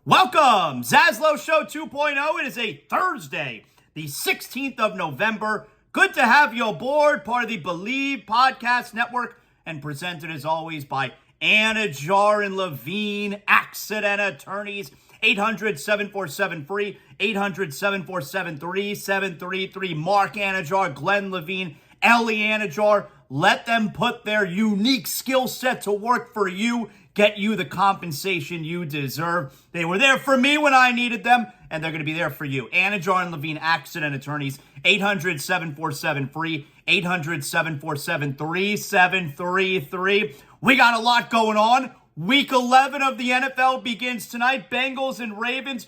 Welcome, ZASLOW Show 2.0. It is a Thursday, the 16th of November. Good to have you aboard, part of the Believe Podcast Network, and presented as always by Anidjar and Levine, accident attorneys. 800-747-FREE, 800-747-3733. Mark Anidjar, Glenn Levine, Ellie Anidjar. Let them put their unique skill set to work for you. Get you the compensation you deserve. They were there for me when I needed them, and they're going to be there for you. Anidjar and Levine, accident attorneys, 800-747-FREE, 800-747-3733. We got a lot going on. Week 11 of the NFL begins tonight. Bengals and Ravens,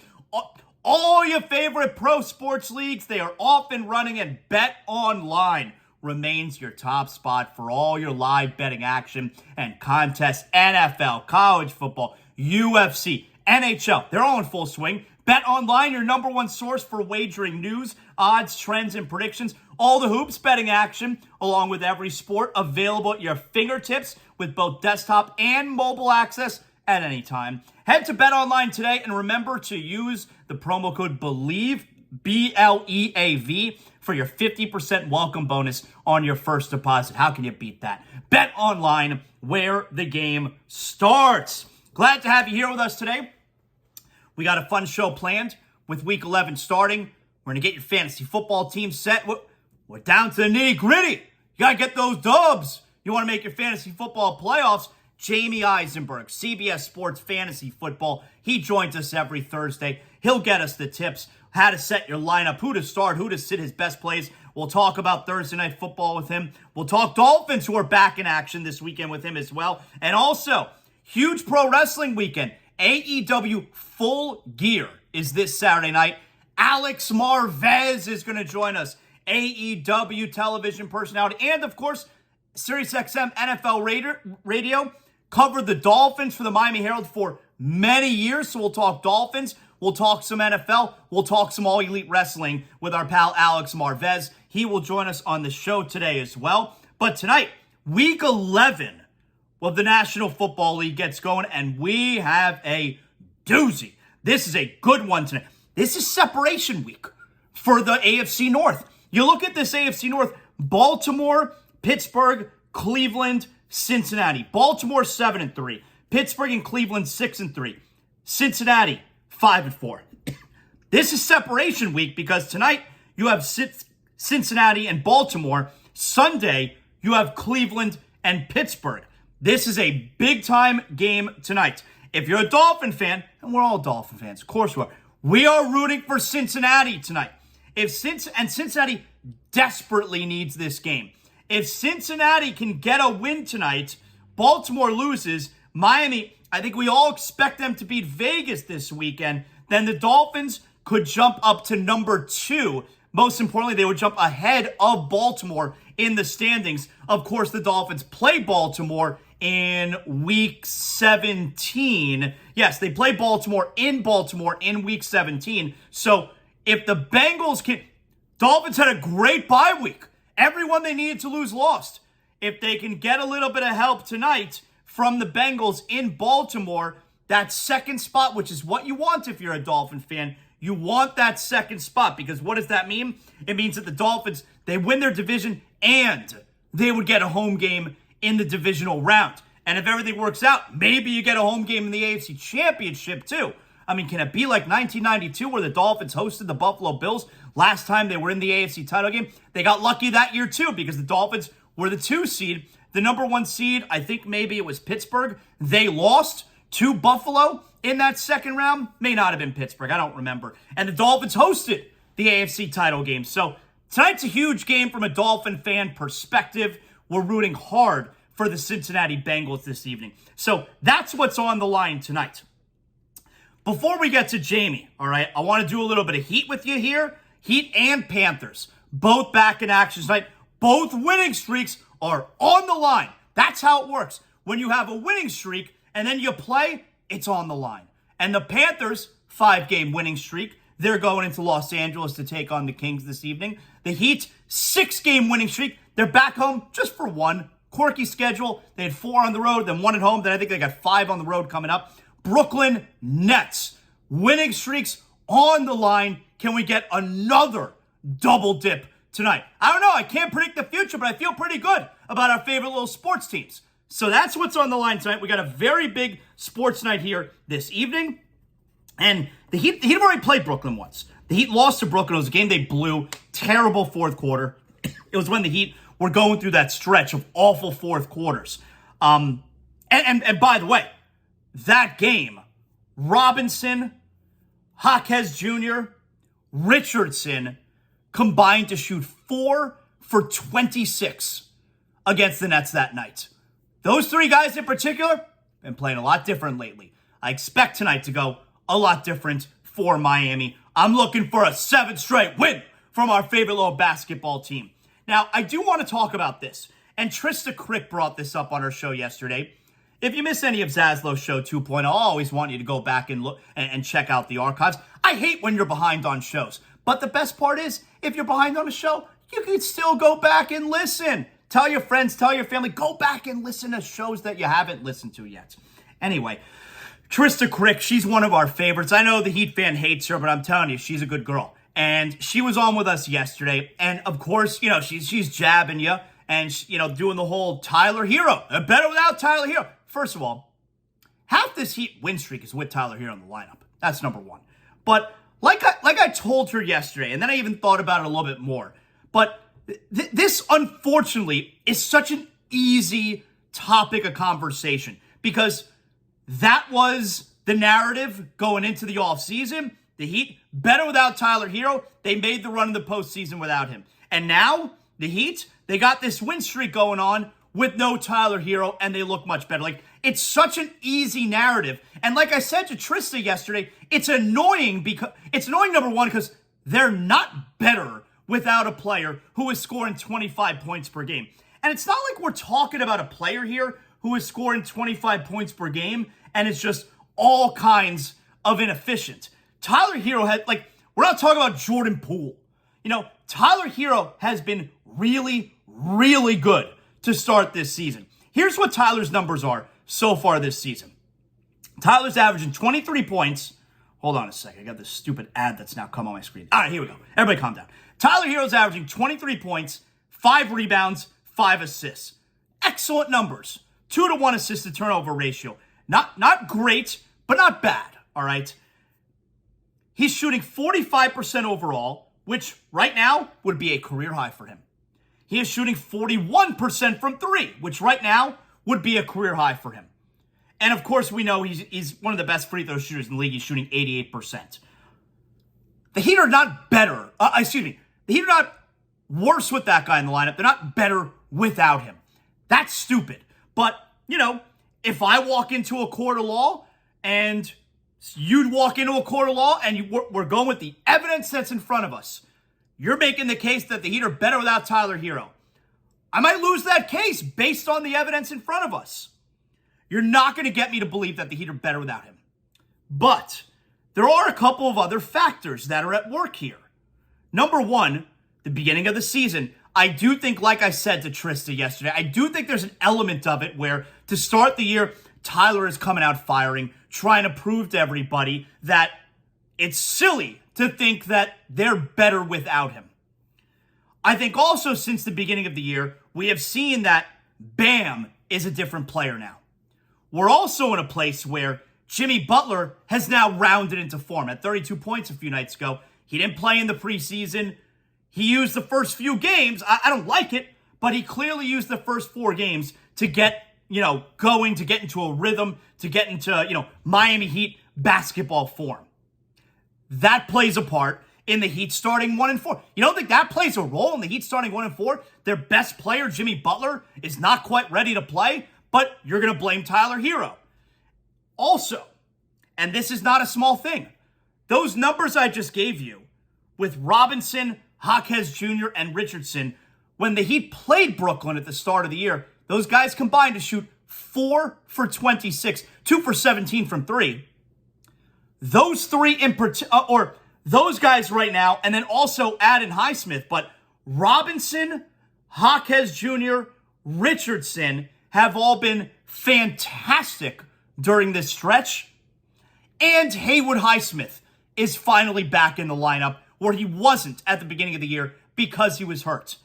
all your favorite pro sports leagues, they are off and running, and Bet Online remains your top spot for all your live betting action and contests. NFL, college football, UFC, NHL, they're all in full swing. Bet Online, your number one source for wagering news, odds, trends, and predictions. All the hoops betting action, along with every sport, available at your fingertips with both desktop and mobile access at any time. Head to Bet Online today and remember to use the promo code BELIEVE, BLEAV, for your 50% welcome bonus on your first deposit. How can you beat that? Bet Online, where the game starts. Glad to have you here with us today. We got a fun show planned with Week 11 starting. We're going to get your fantasy football team set. We're down to the nitty-gritty. You got to get those dubs. You want to make your fantasy football playoffs. Jamie Eisenberg, CBS Sports Fantasy Football. He joins us every Thursday. He'll get us the tips, how to set your lineup, who to start, who to sit his best plays. We'll talk about Thursday Night Football with him. We'll talk Dolphins, who are back in action this weekend, with him as well. And also, huge pro wrestling weekend. AEW Full Gear is this Saturday night. Alex Marvez is going to join us. AEW television personality. And, of course, SiriusXM NFL Radio covered the Dolphins for the Miami Herald for many years. So we'll talk Dolphins. We'll talk some NFL. We'll talk some All Elite Wrestling with our pal Alex Marvez. He will join us on the show today as well. But tonight, Week 11 of the National Football League gets going, and we have a doozy. This is a good one tonight. This is separation week for the AFC North. You look at this AFC North, Baltimore, Pittsburgh, Cleveland, Cincinnati. Baltimore 7-3. Pittsburgh and Cleveland 6-3. Cincinnati 5-4. This is separation week because tonight you have Cincinnati and Baltimore. Sunday you have Cleveland and Pittsburgh. This is a big-time game tonight. If you're a Dolphin fan, and we're all Dolphin fans, of course we are rooting for Cincinnati tonight. Cincinnati desperately needs this game. If Cincinnati can get a win tonight, Baltimore loses, Miami, I think we all expect them to beat Vegas this weekend, then the Dolphins could jump up to number 2. Most importantly, they would jump ahead of Baltimore in the standings. Of course, the Dolphins play Baltimore in Week 17. Yes, they play Baltimore in Week 17. So if the Bengals can... Dolphins had a great bye week. Everyone they needed to lose lost. If they can get a little bit of help tonight from the Bengals in Baltimore, that second spot, which is what you want if you're a Dolphin fan, you want that second spot, because what does that mean? It means that the Dolphins, they win their division and they would get a home game in the divisional round. And if everything works out, maybe you get a home game in the AFC Championship too. I mean, can it be like 1992 where the Dolphins hosted the Buffalo Bills last time they were in the AFC title game? They got lucky that year too because the Dolphins were the 2 seed. The number 1 seed, I think maybe it was Pittsburgh. They lost to Buffalo in that second round. May not have been Pittsburgh. I don't remember. And the Dolphins hosted the AFC title game. So tonight's a huge game from a Dolphin fan perspective. We're rooting hard for the Cincinnati Bengals this evening. So that's what's on the line tonight. Before we get to Jamie, all right, I want to do a little bit of Heat with you here. Heat and Panthers, both back in action tonight. Both winning streaks are on the line. That's how it works. When you have a winning streak and then you play, it's on the line. And the Panthers, 5-game winning streak. They're going into Los Angeles to take on the Kings this evening. The Heat, 6-game winning streak. They're back home just for 1. Quirky schedule. They had 4 on the road, then 1 at home. Then I think they got 5 on the road coming up. Brooklyn Nets, winning streaks on the line. Can we get another double dip tonight? I don't know. I can't predict the future, but I feel pretty good about our favorite little sports teams. So that's what's on the line tonight. We got a very big sports night here this evening. And the Heat have already played Brooklyn once. The Heat lost to Brooklyn. It was a game they blew. Terrible fourth quarter. It was when the Heat were going through that stretch of awful fourth quarters. And by the way, that game, Robinson, Jaquez Jr., Richardson combined to shoot 4 for 26 against the Nets that night. Those three guys in particular been playing a lot different lately. I expect tonight to go a lot different for Miami. I'm looking for a 7th straight win from our favorite little basketball team. Now, I do want to talk about this, and Trista Crick brought this up on her show yesterday. If you missed any of ZASLOW Show 2.0, I always want you to go back and look and check out the archives. I hate when you're behind on shows, but the best part is, if you're behind on a show, you can still go back and listen. Tell your friends, tell your family, go back and listen to shows that you haven't listened to yet. Anyway, Trista Crick, she's one of our favorites. I know the Heat fan hates her, but I'm telling you, she's a good girl. And she was on with us yesterday. And of course, she's jabbing you and, doing the whole Tyler Herro. Better without Tyler Herro. First of all, half this Heat win streak is with Tyler Herro in the lineup. That's number one. But like I told her yesterday, and then I even thought about it a little bit more. But this, unfortunately, is such an easy topic of conversation because that was the narrative going into the offseason. The Heat, better without Tyler Herro. They made the run in the postseason without him. And now, the Heat, they got this win streak going on with no Tyler Herro, and they look much better. It's such an easy narrative. And like I said to Trista yesterday, it's annoying, number one, because they're not better without a player who is scoring 25 points per game. And it's not like we're talking about a player here who is scoring 25 points per game, and it's just all kinds of inefficient. Tyler Herro we're not talking about Jordan Poole. Tyler Herro has been really, really good to start this season. Here's what Tyler's numbers are so far this season. Tyler's averaging 23 points. Hold on a second. I got this stupid ad that's now come on my screen. All right, here we go. Everybody calm down. Tyler Herro's averaging 23 points, 5 rebounds, 5 assists. Excellent numbers. 2-to-1 assist to turnover ratio. Not great, but not bad, all right? He's shooting 45% overall, which right now would be a career high for him. He is shooting 41% from 3, which right now would be a career high for him. And of course, we know he's one of the best free throw shooters in the league. He's shooting 88%. The Heat are not better. The Heat are not worse with that guy in the lineup. They're not better without him. That's stupid. But, if I walk into a court of law and you'd walk into a court of law and we're going with the evidence that's in front of us, you're making the case that the Heat are better without Tyler Herro. I might lose that case based on the evidence in front of us. You're not going to get me to believe that the Heat are better without him. But there are a couple of other factors that are at work here. Number one, the beginning of the season, I do think, like I said to Trista yesterday, I do think there's an element of it where to start the year, Tyler is coming out firing, trying to prove to everybody that it's silly to think that they're better without him. I think also since the beginning of the year, we have seen that Bam is a different player now. We're also in a place where Jimmy Butler has now rounded into form. At 32 points a few nights ago, he didn't play in the preseason. He used the first few games. I don't like it, but he clearly used the first 4 games to get, going, to get into a rhythm, to get into, Miami Heat basketball form. That plays a part in the Heat starting 1-4. You don't think that plays a role in the Heat starting 1-4? Their best player, Jimmy Butler, is not quite ready to play, but you're going to blame Tyler Herro. Also, and this is not a small thing, those numbers I just gave you with Robinson, Jaquez Jr., and Richardson, when the Heat played Brooklyn at the start of the year, those guys combined to shoot 4 for 26, 2 for 17 from 3. Those three those guys right now, and then also add in Highsmith, but Robinson, Jaquez Jr., Richardson have all been fantastic during this stretch. And Haywood Highsmith is finally back in the lineup where he wasn't at the beginning of the year because he was hurt.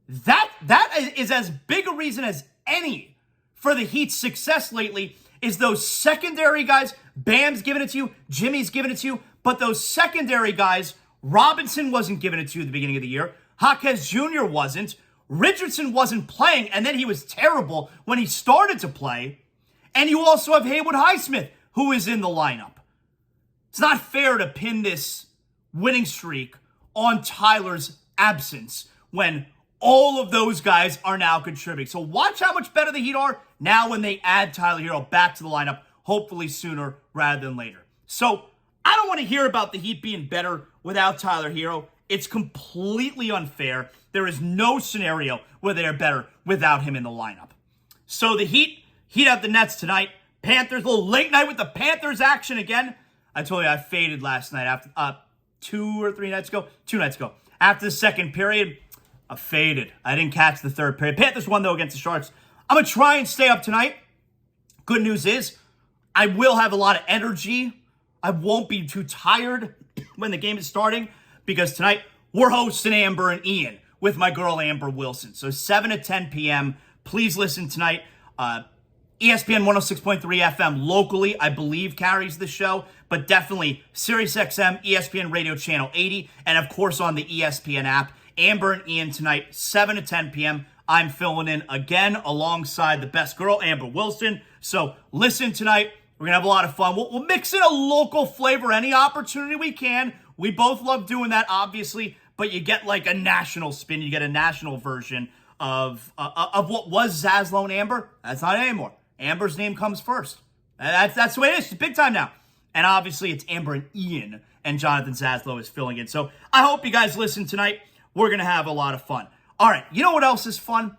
That is as big a reason as any for the Heat's success lately is those secondary guys. Bam's giving it to you. Jimmy's giving it to you. But those secondary guys, Robinson wasn't giving it to you at the beginning of the year. Jaquez Jr. wasn't. Richardson wasn't playing, and then he was terrible when he started to play. And you also have Haywood Highsmith, who is in the lineup. It's not fair to pin this winning streak on Tyler's absence when all of those guys are now contributing. So watch how much better the Heat are now when they add Tyler Herro back to the lineup, hopefully sooner rather than later. So I don't want to hear about the Heat being better without Tyler Herro. It's completely unfair. There is no scenario where they are better without him in the lineup. So the Heat have the Nets tonight. Panthers, a little late night with the Panthers action again. I told you I faded last night after 2 nights ago. After the second period, I faded. I didn't catch the third period. Panthers won, though, against the Sharks. I'm going to try and stay up tonight. Good news is I will have a lot of energy. I won't be too tired when the game is starting because tonight we're hosting Amber and Ian with my girl Amber Wilson. So 7 to 10 p.m. Please listen tonight. ESPN 106.3 FM locally, I believe, carries the show, but definitely SiriusXM, ESPN Radio Channel 80, and of course on the ESPN app. Amber and Ian tonight, 7 to 10 p.m. I'm filling in again alongside the best girl, Amber Wilson. So listen tonight. We're going to have a lot of fun. We'll mix in a local flavor any opportunity we can. We both love doing that, obviously, but you get like a national spin. You get a national version of what was ZASLOW and Amber. That's not it anymore. Amber's name comes first. That's the way it is. It's big time now. And obviously, it's Amber and Ian, and Jonathan ZASLOW is filling in. So I hope you guys listen tonight. We're going to have a lot of fun. All right, you know what else is fun?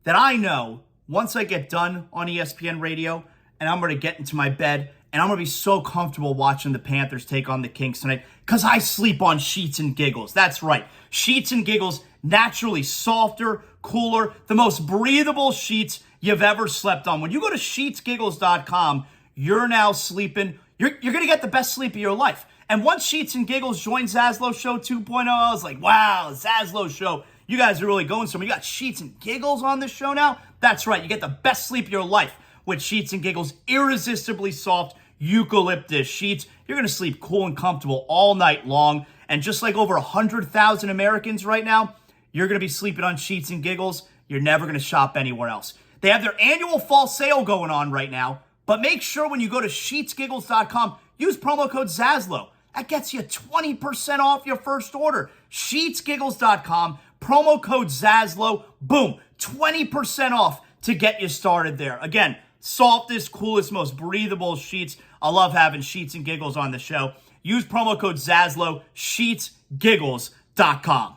That I know once I get done on ESPN Radio, and I'm going to get into my bed, and I'm going to be so comfortable watching the Panthers take on the Kings tonight, because I sleep on sheets and giggles. That's right. Sheets and giggles, naturally softer, cooler, the most breathable sheets you've ever slept on. When you go to sheetsgiggles.com, you're now sleeping. You're going to get the best sleep of your life. And once Sheets and Giggles joined ZASLOW Show 2.0, I was like, wow, ZASLOW Show. You guys are really going somewhere. You got Sheets and Giggles on this show now? That's right. You get the best sleep of your life with Sheets and Giggles. Irresistibly soft eucalyptus sheets. You're going to sleep cool and comfortable all night long. And just like over 100,000 Americans right now, you're going to be sleeping on Sheets and Giggles. You're never going to shop anywhere else. They have their annual fall sale going on right now. But make sure when you go to sheetsgiggles.com, use promo code ZASLOW. That gets you 20% off your first order. Sheetsgiggles.com, promo code ZASLOW. Boom, 20% off to get you started there. Again, softest, coolest, most breathable sheets. I love having Sheets and Giggles on the show. Use promo code ZASLOW, sheetsgiggles.com.